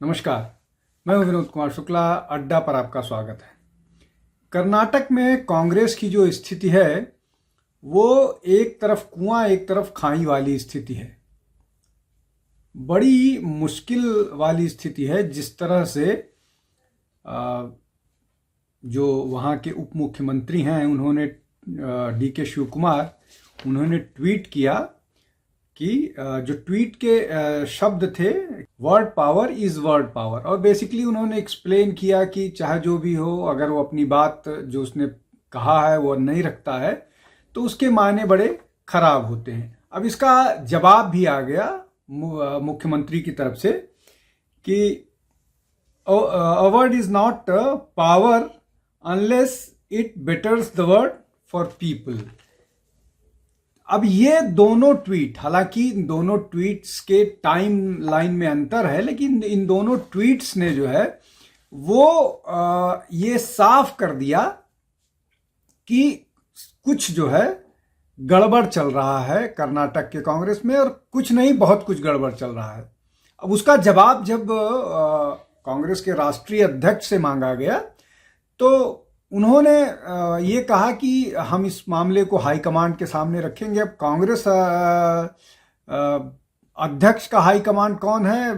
नमस्कार, मैं हूं विनोद कुमार शुक्ला। अड्डा पर आपका स्वागत है। कर्नाटक में कांग्रेस की जो स्थिति है वो एक तरफ कुआं एक तरफ खाई वाली स्थिति है। बड़ी मुश्किल वाली स्थिति है। जिस तरह से जो वहाँ के उप मुख्यमंत्री हैं उन्होंने DK शिव कुमार उन्होंने ट्वीट किया कि जो ट्वीट के शब्द थे, word power is word power, और बेसिकली उन्होंने एक्सप्लेन किया कि चाहे जो भी हो, अगर वो अपनी बात जो उसने कहा है वो नहीं रखता है तो उसके मायने बड़े खराब होते हैं। अब इसका जवाब भी आ गया मुख्यमंत्री की तरफ से कि a word is not power unless it बेटर्स the word for people. अब ये दोनों ट्वीट, हालांकि दोनों ट्वीट्स के टाइम लाइन में अंतर है, लेकिन इन दोनों ट्वीट्स ने जो है वो ये साफ कर दिया कि कुछ जो है गड़बड़ चल रहा है कर्नाटक के कांग्रेस में, और कुछ नहीं बहुत कुछ गड़बड़ चल रहा है। अब उसका जवाब जब कांग्रेस के राष्ट्रीय अध्यक्ष से मांगा गया तो उन्होंने ये कहा कि हम इस मामले को हाईकमांड के सामने रखेंगे। अब कांग्रेस अध्यक्ष का हाईकमांड कौन है,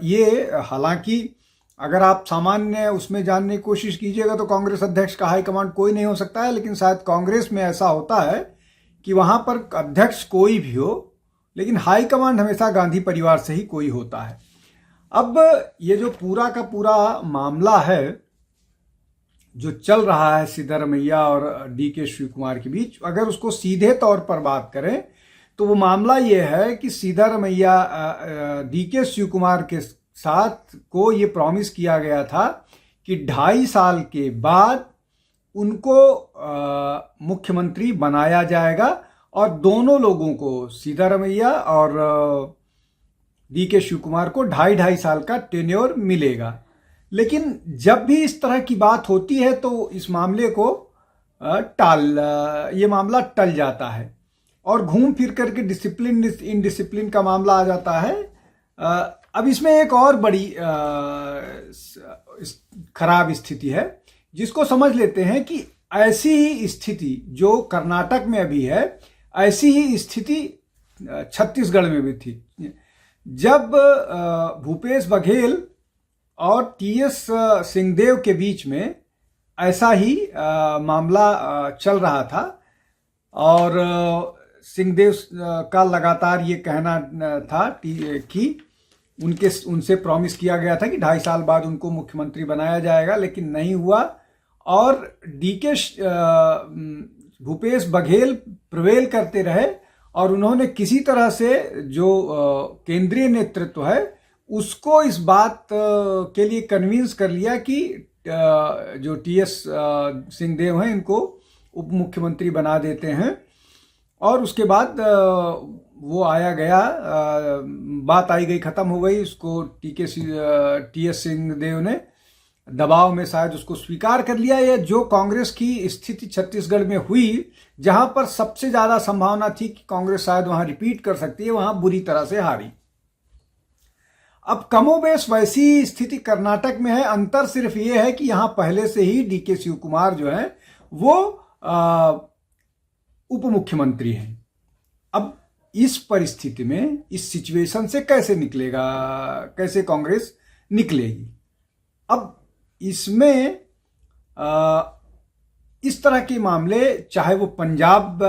ये हालांकि अगर आप सामान्य उसमें जानने की कोशिश कीजिएगा तो कांग्रेस अध्यक्ष का हाईकमांड कोई नहीं हो सकता है, लेकिन शायद कांग्रेस में ऐसा होता है कि वहाँ पर अध्यक्ष कोई भी हो, लेकिन हाईकमांड हमेशा गांधी परिवार से ही कोई होता है। अब ये जो पूरा का पूरा मामला है जो चल रहा है सिद्धरमैया और DK शिव कुमार के बीच, अगर उसको सीधे तौर पर बात करें तो वो मामला ये है कि सिद्धरमैया DK शिव कुमार के साथ को ये प्रॉमिस किया गया था कि 2.5 साल के बाद उनको मुख्यमंत्री बनाया जाएगा और दोनों लोगों को, सिद्धरमैया और DK शिव कुमार को 2.5 साल का टेन्योर मिलेगा। लेकिन जब भी इस तरह की बात होती है तो इस मामले को ये मामला टल जाता है और घूम फिर करके डिसिप्लिन इनडिसिप्लिन का मामला आ जाता है। अब इसमें एक और बड़ी खराब स्थिति है जिसको समझ लेते हैं कि ऐसी ही स्थिति जो कर्नाटक में अभी है, ऐसी ही स्थिति छत्तीसगढ़ में भी थी। जब भूपेश बघेल और TS सिंहदेव के बीच में ऐसा ही मामला चल रहा था और सिंहदेव का लगातार ये कहना था कि उनसे प्रॉमिस किया गया था कि 2.5 साल बाद उनको मुख्यमंत्री बनाया जाएगा, लेकिन नहीं हुआ। और भूपेश बघेल प्रिवेल करते रहे और उन्होंने किसी तरह से जो केंद्रीय नेतृत्व है उसको इस बात के लिए कन्विंस कर लिया कि जो TS सिंहदेव हैं इनको उप मुख्यमंत्री बना देते हैं। और उसके बाद वो आया गया, बात आई गई, खत्म हो गई। उसको TS सिंहदेव ने दबाव में शायद उसको स्वीकार कर लिया। या जो कांग्रेस की स्थिति छत्तीसगढ़ में हुई, जहां पर सबसे ज्यादा संभावना थी कि कांग्रेस शायद वहां रिपीट कर सकती है, वहां बुरी तरह से हारी। अब कमोबेश वैसी स्थिति कर्नाटक में है। अंतर सिर्फ ये है कि यहां पहले से ही DK शिव कुमार जो है वो उप मुख्यमंत्री हैं। अब इस परिस्थिति में, इस सिचुएशन से कैसे निकलेगा, कैसे कांग्रेस निकलेगी? अब इसमें इस तरह के मामले, चाहे वो पंजाब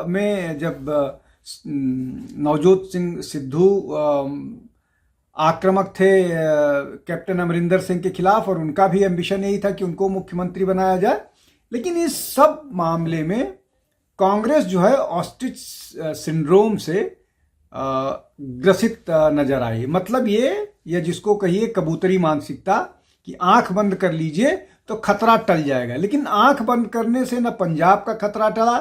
में जब नवजोत सिंह सिद्धू आक्रामक थे कैप्टन अमरिंदर सिंह के खिलाफ और उनका भी एम्बिशन यही था कि उनको मुख्यमंत्री बनाया जाए, लेकिन इस सब मामले में कांग्रेस जो है ऑस्ट्रिच सिंड्रोम से ग्रसित नजर आई। मतलब ये जिसको कहिए कबूतरी मानसिकता कि आंख बंद कर लीजिए तो खतरा टल जाएगा। लेकिन आंख बंद करने से ना पंजाब का खतरा टला,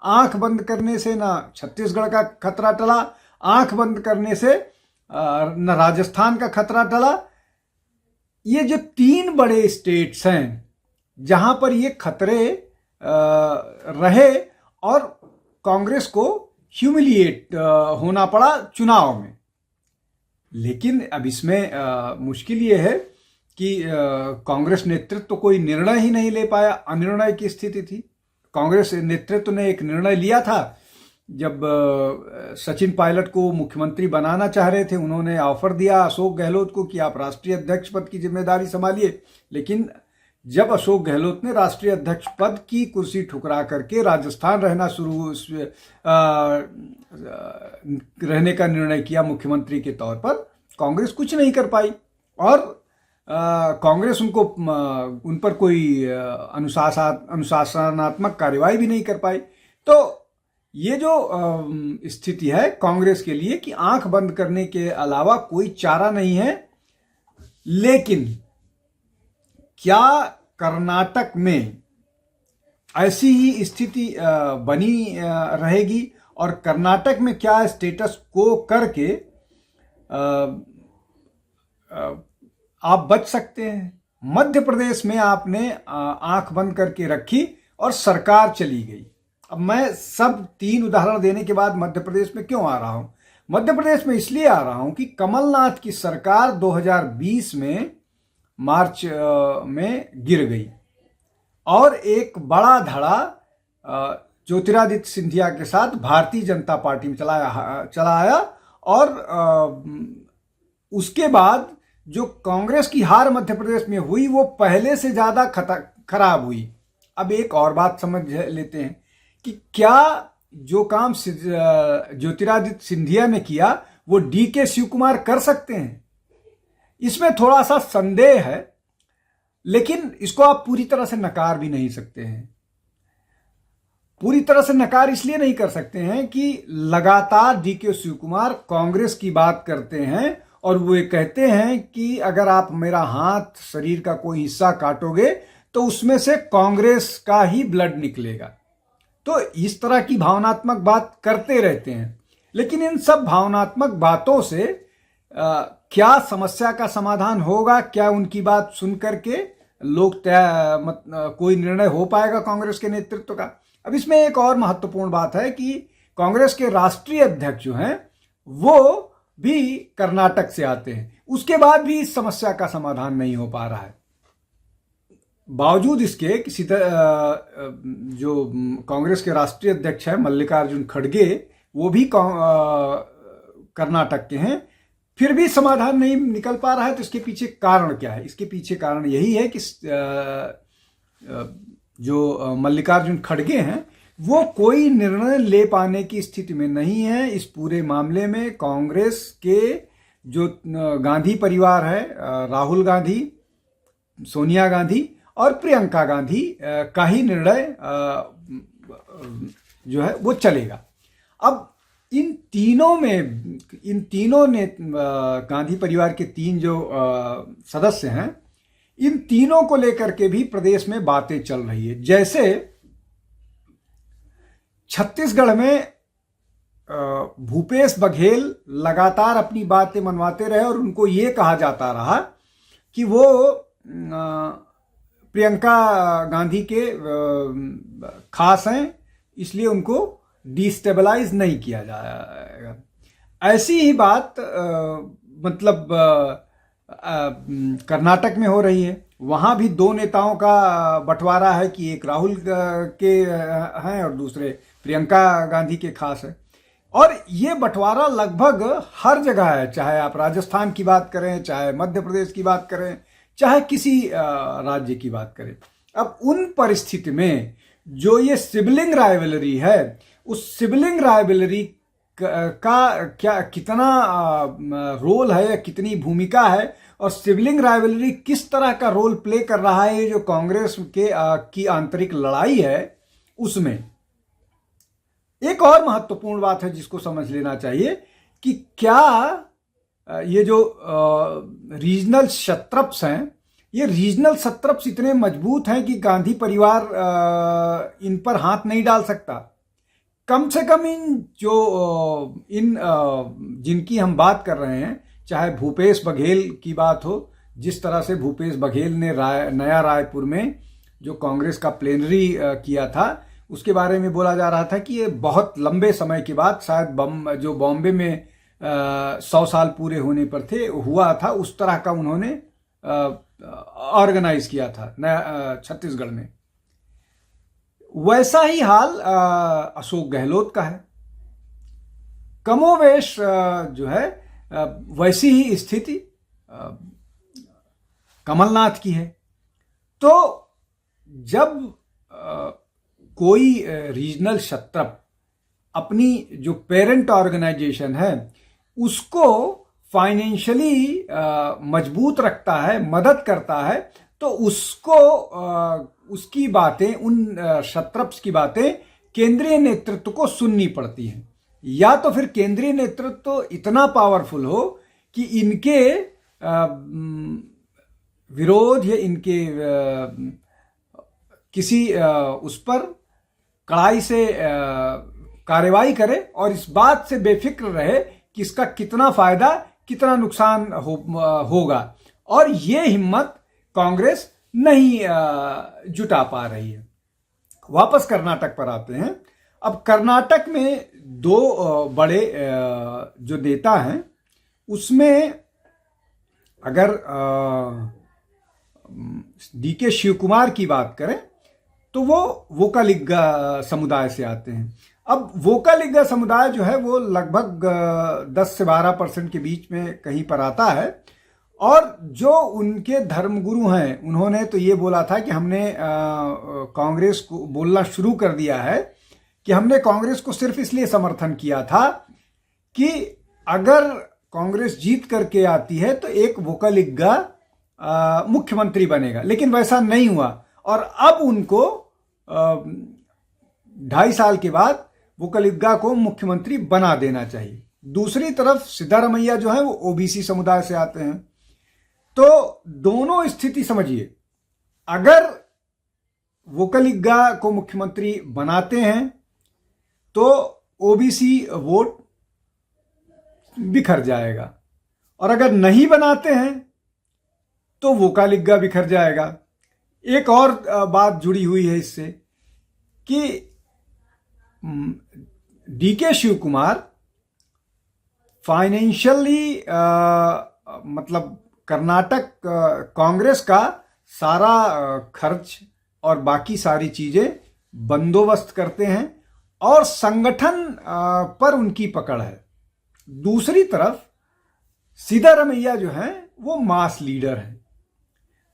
आंख बंद करने से ना छत्तीसगढ़ का खतरा टला, आंख बंद करने से न राजस्थान का खतरा टला। ये जो 3 बड़े स्टेट्स हैं जहां पर ये खतरे रहे और कांग्रेस को ह्यूमिलिएट होना पड़ा चुनाव में। लेकिन अब इसमें मुश्किल ये है कि कांग्रेस नेतृत्व तो कोई निर्णय ही नहीं ले पाया, अनिर्णय की स्थिति थी। कांग्रेस नेतृत्व ने एक निर्णय लिया था जब सचिन पायलट को मुख्यमंत्री बनाना चाह रहे थे, उन्होंने ऑफर दिया अशोक गहलोत को कि आप राष्ट्रीय अध्यक्ष पद की जिम्मेदारी संभालिए। लेकिन जब अशोक गहलोत ने राष्ट्रीय अध्यक्ष पद की कुर्सी ठुकरा करके राजस्थान रहने का निर्णय किया मुख्यमंत्री के तौर पर, कांग्रेस कुछ नहीं कर पाई और कांग्रेस उन पर कोई अनुशासनात्मक कार्यवाही भी नहीं कर पाई। तो ये जो स्थिति है कांग्रेस के लिए कि आंख बंद करने के अलावा कोई चारा नहीं है। लेकिन क्या कर्नाटक में ऐसी ही स्थिति बनी रहेगी और कर्नाटक में क्या स्टेटस को करके आप बच सकते हैं? मध्य प्रदेश में आपने आंख बंद करके रखी और सरकार चली गई। अब मैं सब 3 उदाहरण देने के बाद मध्य प्रदेश में क्यों आ रहा हूं? मध्य प्रदेश में इसलिए आ रहा हूं कि कमलनाथ की सरकार 2020 में मार्च में गिर गई और एक बड़ा धड़ा ज्योतिरादित्य सिंधिया के साथ भारतीय जनता पार्टी में चला आया और उसके बाद जो कांग्रेस की हार मध्य प्रदेश में हुई वो पहले से ज्यादा खराब हुई। अब एक और बात समझ लेते हैं कि क्या जो काम ज्योतिरादित्य सिंधिया ने किया वो डीके शिव कुमार कर सकते हैं? इसमें थोड़ा सा संदेह है, लेकिन इसको आप पूरी तरह से नकार भी नहीं सकते हैं। पूरी तरह से नकार इसलिए नहीं कर सकते हैं कि लगातार डीके शिव कुमार कांग्रेस की बात करते हैं और वो ये कहते हैं कि अगर आप मेरा हाथ, शरीर का कोई हिस्सा काटोगे तो उसमें से कांग्रेस का ही ब्लड निकलेगा। तो इस तरह की भावनात्मक बात करते रहते हैं, लेकिन इन सब भावनात्मक बातों से क्या समस्या का समाधान होगा? क्या उनकी बात सुन करके कोई निर्णय हो पाएगा कांग्रेस के नेतृत्व का? अब इसमें एक और महत्वपूर्ण बात है कि कांग्रेस के राष्ट्रीय अध्यक्ष जो हैं वो भी कर्नाटक से आते हैं, उसके बाद भी इस समस्या का समाधान नहीं हो पा रहा है। बावजूद इसके किसी जो कांग्रेस के राष्ट्रीय अध्यक्ष हैं मल्लिकार्जुन खड़गे, वो भी कर्नाटक के हैं, फिर भी समाधान नहीं निकल पा रहा है। तो इसके पीछे कारण क्या है? इसके पीछे कारण यही है कि जो मल्लिकार्जुन खड़गे हैं वो कोई निर्णय ले पाने की स्थिति में नहीं है। इस पूरे मामले में कांग्रेस के जो गांधी परिवार है, राहुल गांधी, सोनिया गांधी और प्रियंका गांधी का ही निर्णय जो है वो चलेगा। अब इन तीनों ने गांधी परिवार के 3 जो सदस्य हैं, इन तीनों को लेकर के भी प्रदेश में बातें चल रही है। जैसे छत्तीसगढ़ में भूपेश बघेल लगातार अपनी बातें मनवाते रहे और उनको ये कहा जाता रहा कि वो प्रियंका गांधी के खास हैं, इसलिए उनको डिस्टेबलाइज नहीं किया जाएगा। ऐसी ही बात मतलब कर्नाटक में हो रही है। वहां भी 2 नेताओं का बंटवारा है कि एक राहुल के हैं और दूसरे प्रियंका गांधी के खास है। और ये बंटवारा लगभग हर जगह है, चाहे आप राजस्थान की बात करें, चाहे मध्य प्रदेश की बात करें, चाहे किसी राज्य की बात करें। अब उन परिस्थिति में जो ये सिबलिंग राइवलरी है, उस सिबलिंग राइवलरी का क्या कितना रोल है या कितनी भूमिका है और सिबलिंग राइवलरी किस तरह का रोल प्ले कर रहा है, ये जो कांग्रेस के की आंतरिक लड़ाई है उसमें। एक और महत्वपूर्ण बात है जिसको समझ लेना चाहिए कि क्या ये जो रीजनल शत्रप्स हैं, ये रीजनल शत्रप्स इतने मजबूत हैं कि गांधी परिवार इन पर हाथ नहीं डाल सकता। कम से कम जिनकी हम बात कर रहे हैं, चाहे भूपेश बघेल की बात हो, जिस तरह से भूपेश बघेल ने नया रायपुर में जो कांग्रेस का प्लेनरी किया था, उसके बारे में बोला जा रहा था कि ये बहुत लंबे समय के बाद शायद जो बॉम्बे में 100 साल पूरे होने पर थे हुआ था, उस तरह का उन्होंने ऑर्गेनाइज किया था नया छत्तीसगढ़ में। वैसा ही हाल अशोक गहलोत का है। कमोवेश जो है वैसी ही स्थिति कमलनाथ की है। तो जब कोई रीजनल क्षत्रप अपनी जो पेरेंट ऑर्गेनाइजेशन है उसको फाइनेंशियली मजबूत रखता है, मदद करता है, तो उसको उसकी बातें, उन क्षत्रप्स की बातें केंद्रीय नेतृत्व को सुननी पड़ती हैं। या तो फिर केंद्रीय नेतृत्व इतना पावरफुल हो कि इनके विरोध या इनके किसी उस पर कड़ाई से कार्रवाई करे और इस बात से बेफिक्र रहे कि इसका कितना फायदा कितना नुकसान होगा, और ये हिम्मत कांग्रेस नहीं जुटा पा रही है। वापस कर्नाटक पर आते हैं। अब कर्नाटक में दो बड़े जो नेता हैं उसमें अगर डीके शिव कुमार की बात करें तो वो वोकालिग्गा समुदाय से आते हैं। अब वोकालिग्गा समुदाय जो है वो लगभग 10 से 12% के बीच में कहीं पर आता है, और जो उनके धर्मगुरु हैं उन्होंने तो ये बोला था कि हमने कांग्रेस को बोलना शुरू कर दिया है कि हमने कांग्रेस को सिर्फ इसलिए समर्थन किया था कि अगर कांग्रेस जीत करके आती है तो एक वोकालिग्गा मुख्यमंत्री बनेगा, लेकिन वैसा नहीं हुआ और अब उनको 2.5 साल के बाद वोकालिग्गा को मुख्यमंत्री बना देना चाहिए। दूसरी तरफ सिद्धारमैया जो है वो ओबीसी समुदाय से आते हैं। तो दोनों स्थिति समझिए, अगर वोकालिग्गा को मुख्यमंत्री बनाते हैं तो ओबीसी वोट बिखर जाएगा, और अगर नहीं बनाते हैं तो वोकालिग्गा बिखर जाएगा। एक और बात जुड़ी हुई है इससे कि डीके शिव कुमार फाइनेंशियली मतलब कर्नाटक कांग्रेस का सारा खर्च और बाकी सारी चीजें बंदोबस्त करते हैं और संगठन पर उनकी पकड़ है। दूसरी तरफ सिद्धारमैया जो है वो मास लीडर है।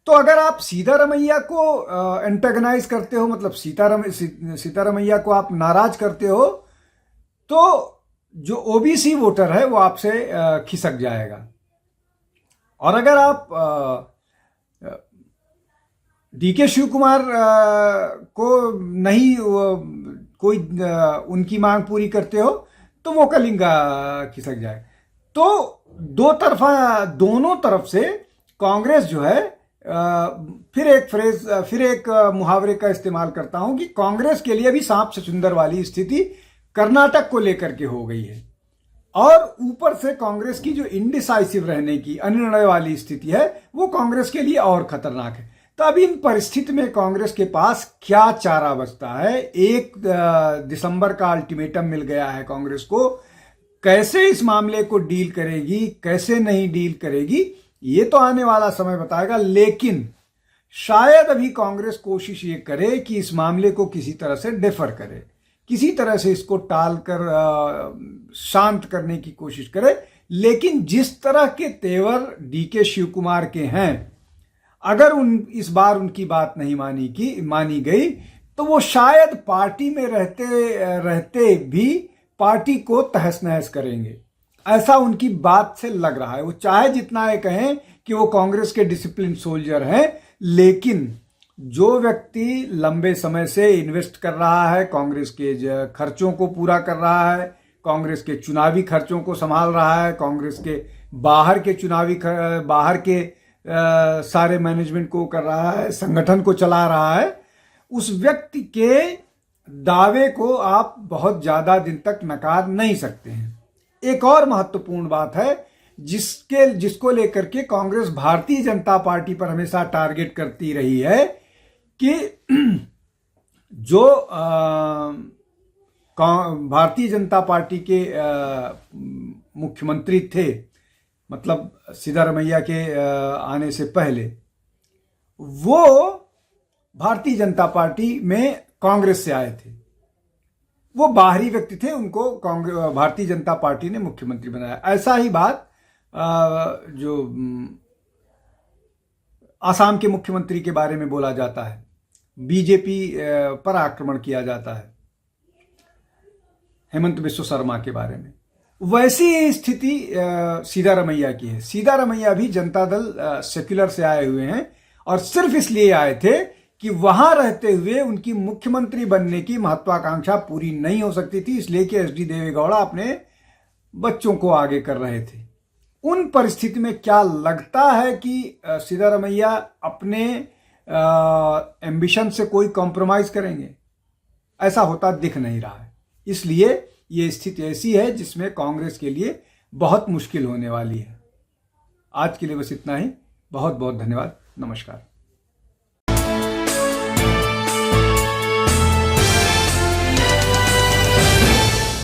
तो अगर आप सिद्धारमैया को एंटेगनाइज करते हो, मतलब सिद्धारमैया को आप नाराज करते हो, तो जो ओबीसी वोटर है वो आपसे खिसक जाएगा। और अगर आप डीके शिव कुमार को नहीं कोई उनकी मांग पूरी करते हो तो वोकालिग्गा खिसक जाए। तो दोनों तरफ से कांग्रेस जो है फिर एक मुहावरे का इस्तेमाल करता हूं कि कांग्रेस के लिए भी सांप छछूंदर वाली स्थिति कर्नाटक को लेकर के हो गई है, और ऊपर से कांग्रेस की जो इनडिसाइसिव रहने की, अनिर्णय वाली स्थिति है, वो कांग्रेस के लिए और खतरनाक है। तो अब इन परिस्थिति में कांग्रेस के पास क्या चारा बचता है? 1 दिसंबर का अल्टीमेटम मिल गया है कांग्रेस को। कैसे इस मामले को डील करेगी, कैसे नहीं डील करेगी, ये तो आने वाला समय बताएगा। लेकिन शायद अभी कांग्रेस कोशिश ये करे कि इस मामले को किसी तरह से डिफर करे, किसी तरह से इसको टालकर शांत करने की कोशिश करे। लेकिन जिस तरह के तेवर डीके शिव कुमार के हैं, अगर इस बार उनकी बात नहीं मानी गई तो वो शायद पार्टी में रहते भी पार्टी को तहस नहस करेंगे, ऐसा उनकी बात से लग रहा है। वो चाहे जितना ये कहें कि वो कांग्रेस के डिसिप्लिन सोल्जर हैं, लेकिन जो व्यक्ति लंबे समय से इन्वेस्ट कर रहा है, कांग्रेस के खर्चों को पूरा कर रहा है, कांग्रेस के चुनावी खर्चों को संभाल रहा है, कांग्रेस के बाहर के सारे मैनेजमेंट को कर रहा है, संगठन को चला रहा है, उस व्यक्ति के दावे को आप बहुत ज्यादा दिन तक नकार नहीं सकते हैं। एक और महत्वपूर्ण बात है जिसको लेकर के कांग्रेस भारतीय जनता पार्टी पर हमेशा टारगेट करती रही है कि जो भारतीय जनता पार्टी के मुख्यमंत्री थे, मतलब सिद्धारमैया के आने से पहले, वो भारतीय जनता पार्टी में कांग्रेस से आए थे। वो बाहरी व्यक्ति थे, उनको भारतीय जनता पार्टी ने मुख्यमंत्री बनाया। ऐसा ही बात जो आसाम के मुख्यमंत्री के बारे में बोला जाता है, बीजेपी पर आक्रमण किया जाता है हेमंत बिस्व शर्मा के बारे में। वैसी स्थिति सिद्धारमैया की है। सिद्धारमैया भी जनता दल सेक्युलर से आए हुए हैं और सिर्फ इसलिए आए थे कि वहां रहते हुए उनकी मुख्यमंत्री बनने की महत्वाकांक्षा पूरी नहीं हो सकती थी, इसलिए कि एचडी देवेगौड़ा अपने बच्चों को आगे कर रहे थे। उन परिस्थिति में क्या लगता है कि सिद्धारमैया अपने एम्बिशन से कोई कॉम्प्रोमाइज करेंगे? ऐसा होता दिख नहीं रहा है। इसलिए ये स्थिति ऐसी है जिसमें कांग्रेस के लिए बहुत मुश्किल होने वाली है। आज के लिए बस इतना ही। बहुत बहुत धन्यवाद। नमस्कार।